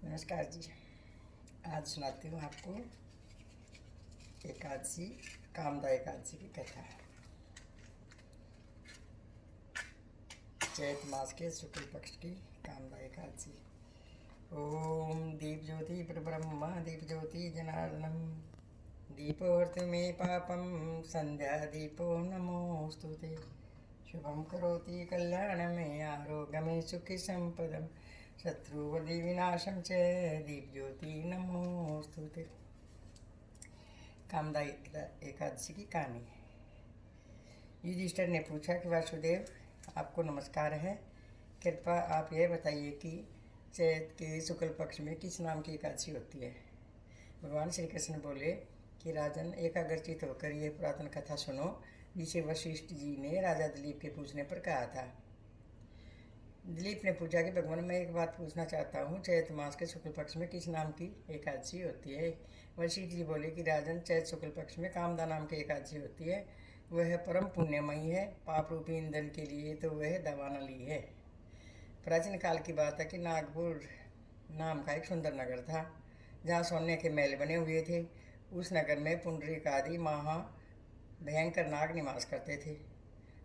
नमस्कार जी। आज सुनाती हूँ आपको एकादशी, कामदा एकादशी की कथा। चैत मास के शुक्ल पक्ष की कामदा एकादशी। ओम दीप ज्योति परब्रह्म दीप ज्योति जनार्दनम दीपोर्ति में पापम संध्या दीपो नमोस्तुते शुभम करोति कल्याणमे आरोग्यमे सुखी संपदम शत्रुवधि विनाशम च दीप ज्योति नमोस्तुते। कामदा एकादशी की कहानी। युधिष्ठिर ने पूछा कि वासुदेव, आपको नमस्कार है। कृपया आप यह बताइए कि चैत के शुक्ल पक्ष में किस नाम की एकादशी होती है। भगवान श्री कृष्ण बोले कि राजन, एकाग्रचित होकर यह पुरातन कथा सुनो, जिसे वशिष्ठ जी ने राजा दिलीप के पूछने पर कहा था। दिलीप ने पूछा कि भगवान, मैं एक बात पूछना चाहता हूँ, चैत मास के शुक्ल पक्ष में किस नाम की एकादशी होती है। वशिष्ठ जी बोले कि राजन, चैत शुक्ल पक्ष में कामदा नाम की एकादशी होती है। वह परम पुण्यमयी है। पाप रूपी ईंधन के लिए तो वह दवानली है। प्राचीन काल की बात है कि नागपुर नाम का एक सुंदर नगर था, जहाँ सोने के महल बने हुए थे। उस नगर में पुंडरीक आदि महा भयंकर नाग निवास करते थे।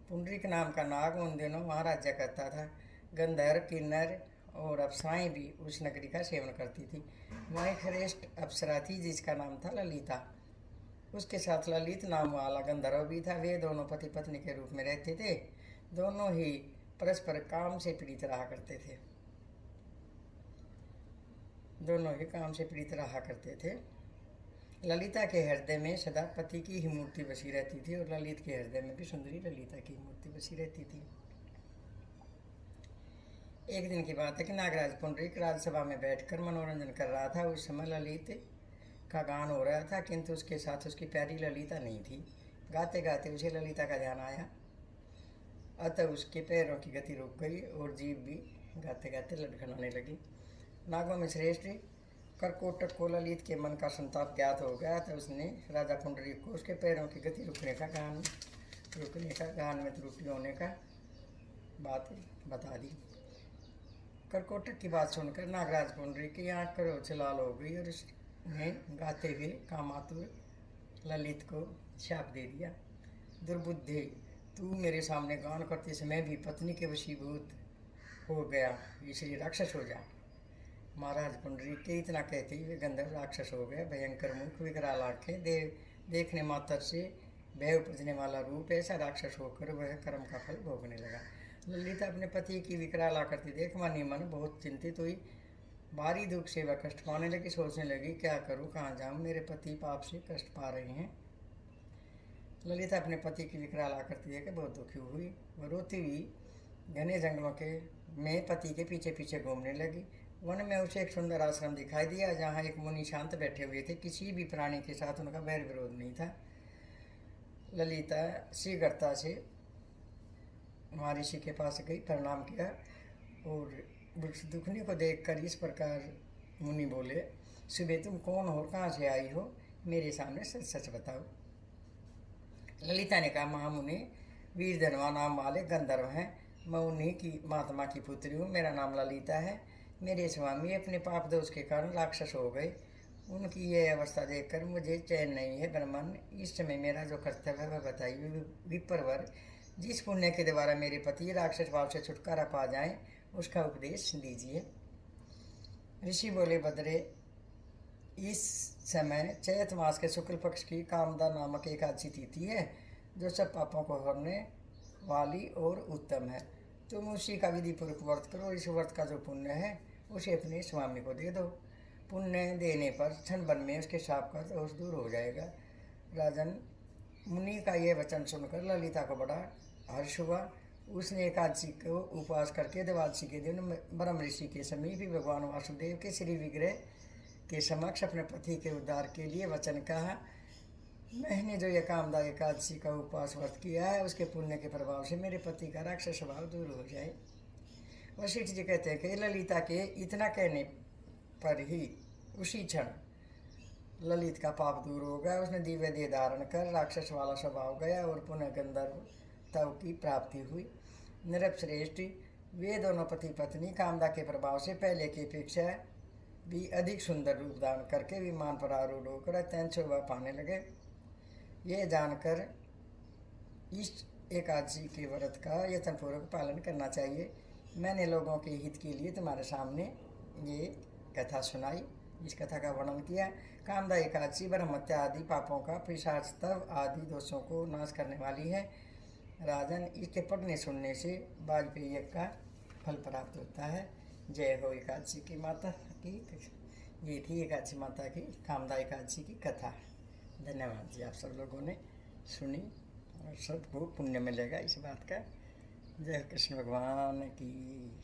पुंडरीक नाम का नाग उन दिनों वहाँ राज्य करता था। गंधर्व, किन्नर और अप्सराएं भी उस नगरी का सेवन करती थी। वहाँ एक श्रेष्ठ अप्सरा थी जिसका नाम था ललिता। उसके साथ ललित नाम वाला गंधर्व भी था। वे दोनों पति पत्नी के रूप में रहते थे। दोनों ही परस्पर काम से पीड़ित रहा करते थे। करते थे। ललिता के हृदय में सदा पति की ही मूर्ति बसी रहती थी और ललित के हृदय में भी सुंदरी ललिता की मूर्ति बसी रहती थी। एक दिन की बात है कि नागराज पुंडरीक राज्यसभा में बैठकर मनोरंजन कर रहा था। उस समय ललित का गान हो रहा था, किंतु उसके साथ उसकी प्यारी ललिता नहीं थी। गाते गाते उसे ललिता का ध्यान आया, अतः उसके पैरों की गति रुक गई और जीभ भी गाते गाते लड़खड़ाने लगी। नागों में श्रेष्ठ करकोटक को ललित के मन का संताप ज्ञात हो गया, तो उसने राजा पुंडरीक को उसके पैरों की गति रुकने का गान में त्रुटि होने का बात बता दी। करकोटक की बात सुनकर नागराज पुंडरीक की आँख करोड़ से लाल हो गई और उसने गाते हुए कामातुर ललित को शाप दे दिया। दुर्बुद्धि, तू मेरे सामने गान करते समय भी पत्नी के वशीभूत हो गया, इसलिए राक्षस हो जा। महाराज पुंडरीक के इतना कहते ही वे गंधर्व राक्षस हो गया। भयंकर मुख, विकराल आँखें, देखने मात्र से भय उपजने वाला रूप, ऐसा राक्षस होकर वह कर्म का फल भोगने लगा। ललिता अपने पति की विकराल आकृति देख मन ही मन बहुत चिंतित हुई। भारी दुख से वह कष्ट पाने लगी। सोचने लगी, क्या करूं, कहाँ जाऊं, मेरे पति पाप से कष्ट पा रहे हैं। ललिता अपने पति की विकराल आकृति देख बहुत दुखी हुई। वह रोती हुई घने जंगलों में पति के पीछे पीछे घूमने लगी। वन में उसे एक सुंदर आश्रम दिखाई दिया, जहाँ एक मुनि शांत बैठे हुए थे। किसी भी प्राणी के साथ उनका वैर विरोध नहीं था। ललिता शीघ्रता से वहाँ ऋषि के पास गई, प्रणाम किया और दुखने को देखकर इस प्रकार मुनि बोले, सुबह तुम कौन हो, कहाँ से आई हो, मेरे सामने सच सच बताओ। ललिता ने कहा, महामुनि, वीर धनवा नाम वाले गंधर्व हैं। मैं उन्हीं की महात्मा की पुत्री हूँ। मेरा नाम ललिता है। मेरे स्वामी अपने पाप दोष के कारण राक्षस हो गए। उनकी यह अवस्था देखकर मुझे चैन नहीं है। ब्रह्मन, इस समय मेरा जो कर्तव्य है वह बताइए। विप्रवर, जिस पुण्य के द्वारा मेरे पति राक्षस भाव से छुटकारा पा जाएं, उसका उपदेश दीजिए। ऋषि बोले, बदरे, इस समय चैत मास के शुक्ल पक्ष की कामदा नामक एकादशी तिथि है, जो सब पापों को हरने वाली और उत्तम है। तुम उसी का विधि पूर्वक व्रत करो। इस व्रत का जो पुण्य है उसे अपने स्वामी को दे दो। पुण्य देने पर क्षण भर में उसके शाप का दोष दूर हो जाएगा। राजन, मुनि का यह वचन सुनकर ललिता को बड़ा हर्ष हुआ। उसने एकादशी को उपवास करके द्वादशी के दिन ब्रह्म ऋषि के समीप ही भगवान वासुदेव के श्री विग्रह के समक्ष अपने पति के उद्धार के लिए वचन कहा, मैंने जो यह कामदा एकादशी का उपवास व्रत किया है, उसके पुण्य के प्रभाव से मेरे पति का राक्षस स्वभाव दूर हो जाए। वशिष्ठ जी कहते हैं कि ललिता के इतना कहने पर ही उसी क्षण ललित का पाप दूर हो गया। उसने दिव्य देह धारण कर राक्षस वाला स्वभाव गया और पुनः गंधर्व तव की प्राप्ति हुई। नृप श्रेष्ठ, वे दोनों पति पत्नी कामदा के प्रभाव से पहले की अपेक्षा भी अधिक सुंदर रूप धारण करके विमान पर आरूढ़ होकर अत्यंत शोभा पाने लगे। ये जानकर इस एकादशी के व्रत का यत्नपूर्वक पालन करना चाहिए। मैंने लोगों के हित के लिए तुम्हारे सामने ये कथा सुनाई, इस कथा का वर्णन किया। कामदा एकादशी ब्रह्म हत्या आदि पापों का, पिशाचत्व आदि दोषों को नाश करने वाली है। राजन, इसके पढ़ने सुनने से वाजपेयी यज्ञ का फल प्राप्त होता है। जय हो एकादशी की माता की। ये थी एकादशी माता की, कामदा एकादशी की कथा। धन्यवाद जी, आप सब लोगों ने सुनी और सबको पुण्य मिलेगा इस बात का। जय कृष्ण भगवान की।